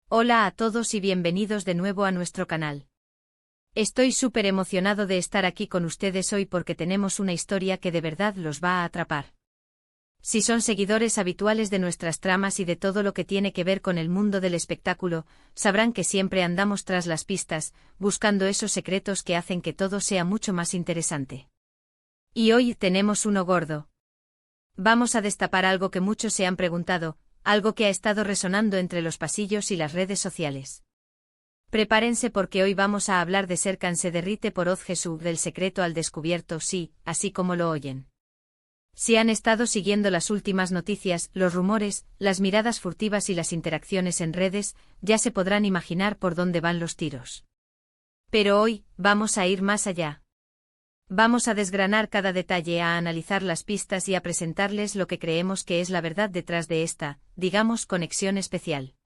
Hola a todos y bienvenidos de nuevo a nuestro canal. Estoy súper emocionado de estar aquí con ustedes hoy porque tenemos una historia que de verdad los va a atrapar. Si son seguidores habituales de nuestras tramas y de todo lo que tiene que ver con el mundo del espectáculo, sabrán que siempre andamos tras las pistas, buscando esos secretos que hacen que todo sea mucho más interesante. Y hoy tenemos uno gordo. Vamos a destapar algo que muchos se han preguntado, algo que ha estado resonando entre los pasillos y las redes sociales. Prepárense porque hoy vamos a hablar de Serkan se derrite por Oz Jesús, del secreto al descubierto, sí, así como lo oyen. Si han estado siguiendo las últimas noticias, los rumores, las miradas furtivas y las interacciones en redes, ya se podrán imaginar por dónde van los tiros. Pero hoy, vamos a ir más allá. Vamos a desgranar cada detalle, a analizar las pistas y a presentarles lo que creemos que es la verdad detrás de esta, digamos, conexión especial.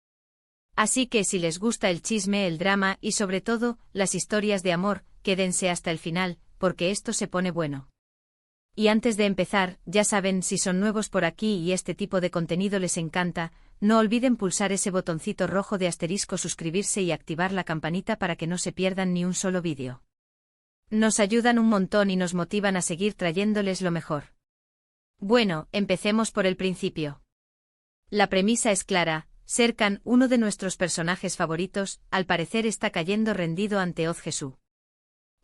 Así que si les gusta el chisme, el drama y sobre todo, las historias de amor, quédense hasta el final, porque esto se pone bueno. Y antes de empezar, ya saben, si son nuevos por aquí y este tipo de contenido les encanta, no olviden pulsar ese botoncito rojo de asterisco, suscribirse y activar la campanita para que no se pierdan ni un solo vídeo. Nos ayudan un montón y nos motivan a seguir trayéndoles lo mejor. Bueno, empecemos por el principio. La premisa es clara: Serkan, uno de nuestros personajes favoritos, al parecer está cayendo rendido ante Oz Jesús.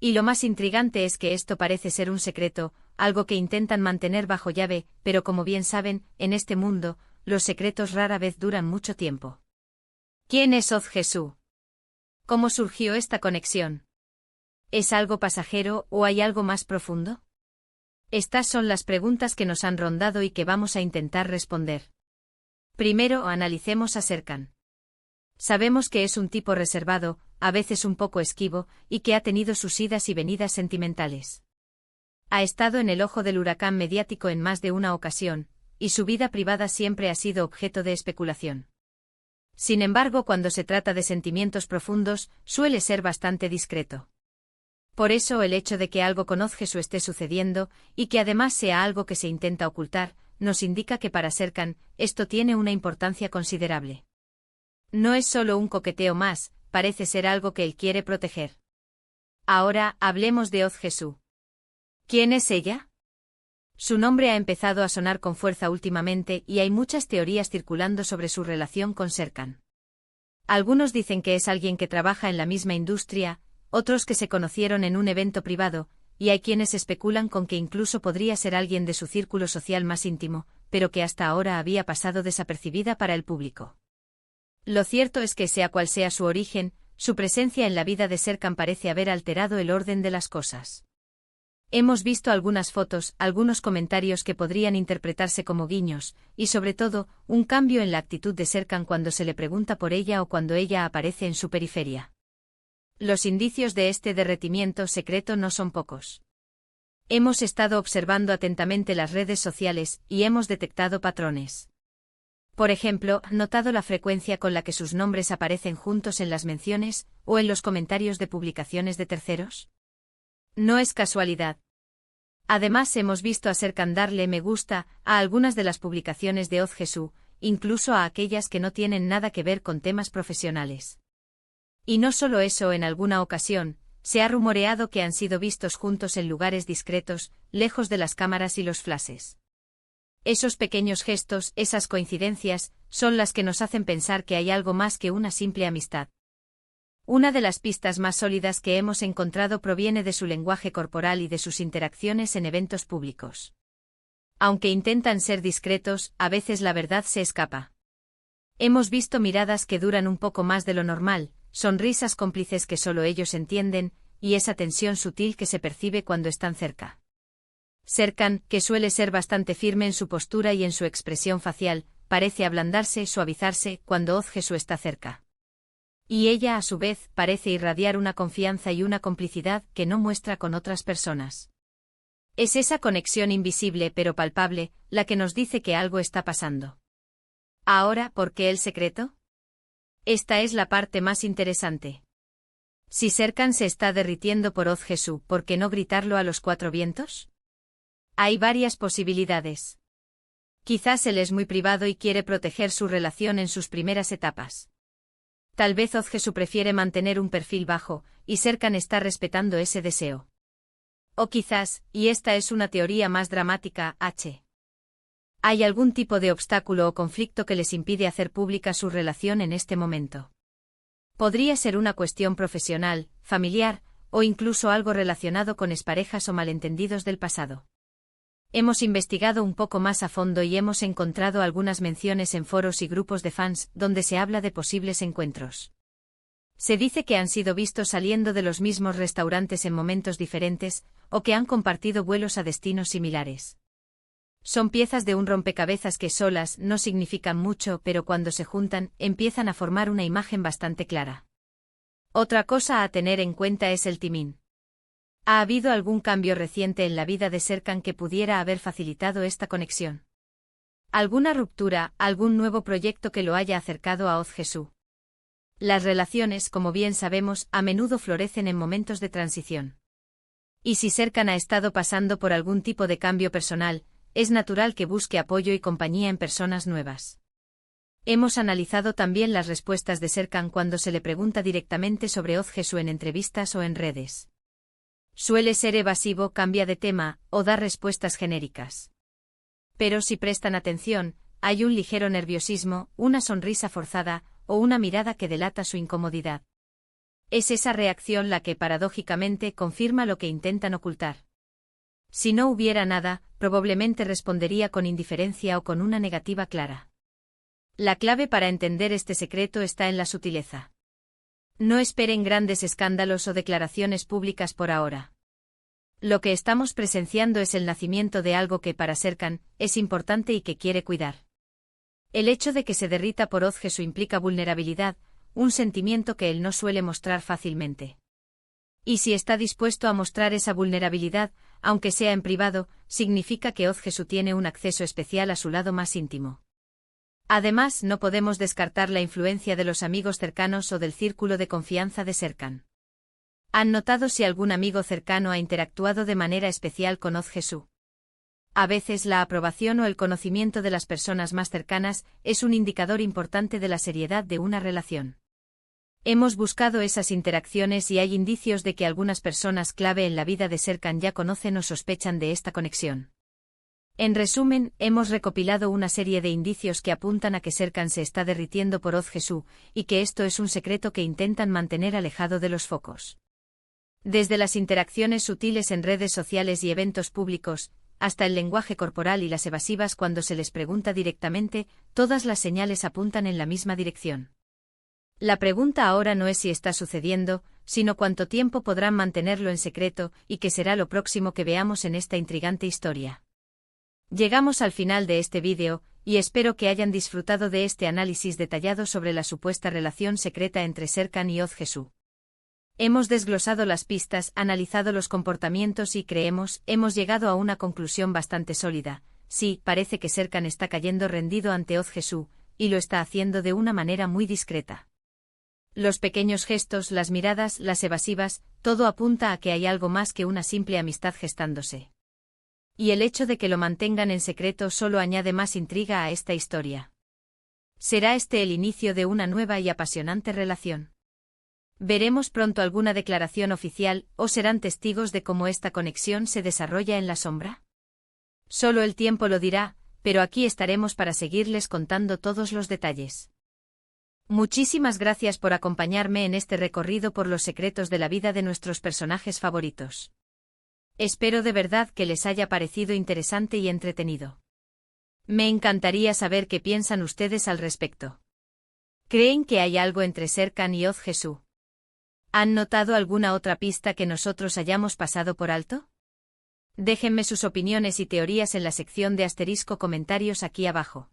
Y lo más intrigante es que esto parece ser un secreto, algo que intentan mantener bajo llave, pero como bien saben, en este mundo, los secretos rara vez duran mucho tiempo. ¿Quién es Oz Jesús? ¿Cómo surgió esta conexión? ¿Es algo pasajero o hay algo más profundo? Estas son las preguntas que nos han rondado y que vamos a intentar responder. Primero, analicemos a Serkan. Sabemos que es un tipo reservado, a veces un poco esquivo, y que ha tenido sus idas y venidas sentimentales. Ha estado en el ojo del huracán mediático en más de una ocasión, y su vida privada siempre ha sido objeto de especulación. Sin embargo, cuando se trata de sentimientos profundos, suele ser bastante discreto. Por eso el hecho de que algo con Oz Jesús esté sucediendo, y que además sea algo que se intenta ocultar, nos indica que para Serkan, esto tiene una importancia considerable. No es solo un coqueteo más, parece ser algo que él quiere proteger. Ahora, hablemos de Oz Jesús. ¿Quién es ella? Su nombre ha empezado a sonar con fuerza últimamente y hay muchas teorías circulando sobre su relación con Serkan. Algunos dicen que es alguien que trabaja en la misma industria, otros que se conocieron en un evento privado, y hay quienes especulan con que incluso podría ser alguien de su círculo social más íntimo, pero que hasta ahora había pasado desapercibida para el público. Lo cierto es que sea cual sea su origen, su presencia en la vida de Serkan parece haber alterado el orden de las cosas. Hemos visto algunas fotos, algunos comentarios que podrían interpretarse como guiños, y sobre todo, un cambio en la actitud de Serkan cuando se le pregunta por ella o cuando ella aparece en su periferia. Los indicios de este derretimiento secreto no son pocos. Hemos estado observando atentamente las redes sociales y hemos detectado patrones. Por ejemplo, ¿notado la frecuencia con la que sus nombres aparecen juntos en las menciones o en los comentarios de publicaciones de terceros? No es casualidad. Además, hemos visto a Serkan darle me gusta a algunas de las publicaciones de Oz Jesús, incluso a aquellas que no tienen nada que ver con temas profesionales. Y no solo eso, en alguna ocasión, se ha rumoreado que han sido vistos juntos en lugares discretos, lejos de las cámaras y los flashes. Esos pequeños gestos, esas coincidencias, son las que nos hacen pensar que hay algo más que una simple amistad. Una de las pistas más sólidas que hemos encontrado proviene de su lenguaje corporal y de sus interacciones en eventos públicos. Aunque intentan ser discretos, a veces la verdad se escapa. Hemos visto miradas que duran un poco más de lo normal, sonrisas cómplices que solo ellos entienden, y esa tensión sutil que se percibe cuando están cerca. Serkan, que suele ser bastante firme en su postura y en su expresión facial, parece ablandarse, suavizarse, cuando Oz Jesús está cerca. Y ella, a su vez, parece irradiar una confianza y una complicidad que no muestra con otras personas. Es esa conexión invisible pero palpable, la que nos dice que algo está pasando. Ahora, ¿por qué el secreto? Esta es la parte más interesante. Si Serkan se está derritiendo por Oz Jesús, ¿por qué no gritarlo a los cuatro vientos? Hay varias posibilidades. Quizás él es muy privado y quiere proteger su relación en sus primeras etapas. Tal vez Ozgesu prefiere mantener un perfil bajo, y Serkan está respetando ese deseo. O quizás, y esta es una teoría más dramática, hay algún tipo de obstáculo o conflicto que les impide hacer pública su relación en este momento. Podría ser una cuestión profesional, familiar, o incluso algo relacionado con exparejas o malentendidos del pasado. Hemos investigado un poco más a fondo y hemos encontrado algunas menciones en foros y grupos de fans donde se habla de posibles encuentros. Se dice que han sido vistos saliendo de los mismos restaurantes en momentos diferentes, o que han compartido vuelos a destinos similares. Son piezas de un rompecabezas que solas no significan mucho, pero cuando se juntan, empiezan a formar una imagen bastante clara. Otra cosa a tener en cuenta es el timing. ¿Ha habido algún cambio reciente en la vida de Serkan que pudiera haber facilitado esta conexión? ¿Alguna ruptura, algún nuevo proyecto que lo haya acercado a Ozgesu? Las relaciones, como bien sabemos, a menudo florecen en momentos de transición. Y si Serkan ha estado pasando por algún tipo de cambio personal, es natural que busque apoyo y compañía en personas nuevas. Hemos analizado también las respuestas de Serkan cuando se le pregunta directamente sobre Ozgesu en entrevistas o en redes. Suele ser evasivo, cambia de tema, o da respuestas genéricas. Pero si prestan atención, hay un ligero nerviosismo, una sonrisa forzada, o una mirada que delata su incomodidad. Es esa reacción la que paradójicamente confirma lo que intentan ocultar. Si no hubiera nada, probablemente respondería con indiferencia o con una negativa clara. La clave para entender este secreto está en la sutileza. No esperen grandes escándalos o declaraciones públicas por ahora. Lo que estamos presenciando es el nacimiento de algo que para Serkan es importante y que quiere cuidar. El hecho de que se derrita por Ozgesu implica vulnerabilidad, un sentimiento que él no suele mostrar fácilmente. Y si está dispuesto a mostrar esa vulnerabilidad, aunque sea en privado, significa que Ozgesu tiene un acceso especial a su lado más íntimo. Además, no podemos descartar la influencia de los amigos cercanos o del círculo de confianza de Serkan. ¿Han notado si algún amigo cercano ha interactuado de manera especial con Ozgesu? A veces la aprobación o el conocimiento de las personas más cercanas es un indicador importante de la seriedad de una relación. Hemos buscado esas interacciones y hay indicios de que algunas personas clave en la vida de Serkan ya conocen o sospechan de esta conexión. En resumen, hemos recopilado una serie de indicios que apuntan a que Serkan se está derritiendo por Ozgesu, y que esto es un secreto que intentan mantener alejado de los focos. Desde las interacciones sutiles en redes sociales y eventos públicos, hasta el lenguaje corporal y las evasivas cuando se les pregunta directamente, todas las señales apuntan en la misma dirección. La pregunta ahora no es si está sucediendo, sino cuánto tiempo podrán mantenerlo en secreto y qué será lo próximo que veamos en esta intrigante historia. Llegamos al final de este vídeo, y espero que hayan disfrutado de este análisis detallado sobre la supuesta relación secreta entre Serkan y Ozgesu. Hemos desglosado las pistas, analizado los comportamientos y hemos llegado a una conclusión bastante sólida. Sí, parece que Serkan está cayendo rendido ante Ozgesu, y lo está haciendo de una manera muy discreta. Los pequeños gestos, las miradas, las evasivas, todo apunta a que hay algo más que una simple amistad gestándose. Y el hecho de que lo mantengan en secreto solo añade más intriga a esta historia. ¿Será este el inicio de una nueva y apasionante relación? ¿Veremos pronto alguna declaración oficial, o serán testigos de cómo esta conexión se desarrolla en la sombra? Solo el tiempo lo dirá, pero aquí estaremos para seguirles contando todos los detalles. Muchísimas gracias por acompañarme en este recorrido por los secretos de la vida de nuestros personajes favoritos. Espero de verdad que les haya parecido interesante y entretenido. Me encantaría saber qué piensan ustedes al respecto. ¿Creen que hay algo entre Serkan y Ozgesu? ¿Han notado alguna otra pista que nosotros hayamos pasado por alto? Déjenme sus opiniones y teorías en la sección de *comentarios aquí abajo.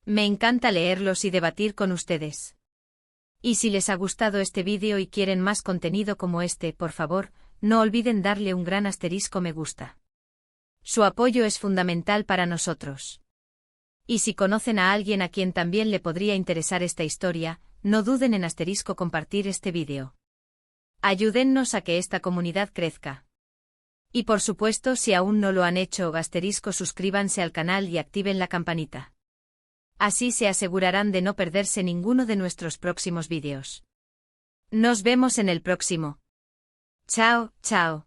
Me encanta leerlos y debatir con ustedes. Y si les ha gustado este vídeo y quieren más contenido como este, por favor, no olviden darle un gran *me gusta. Su apoyo es fundamental para nosotros. Y si conocen a alguien a quien también le podría interesar esta historia, no duden en compartir este vídeo. Ayúdennos a que esta comunidad crezca. Y por supuesto, si aún no lo han hecho, suscríbanse al canal y activen la campanita. Así se asegurarán de no perderse ninguno de nuestros próximos vídeos. Nos vemos en el próximo. Chao, chao.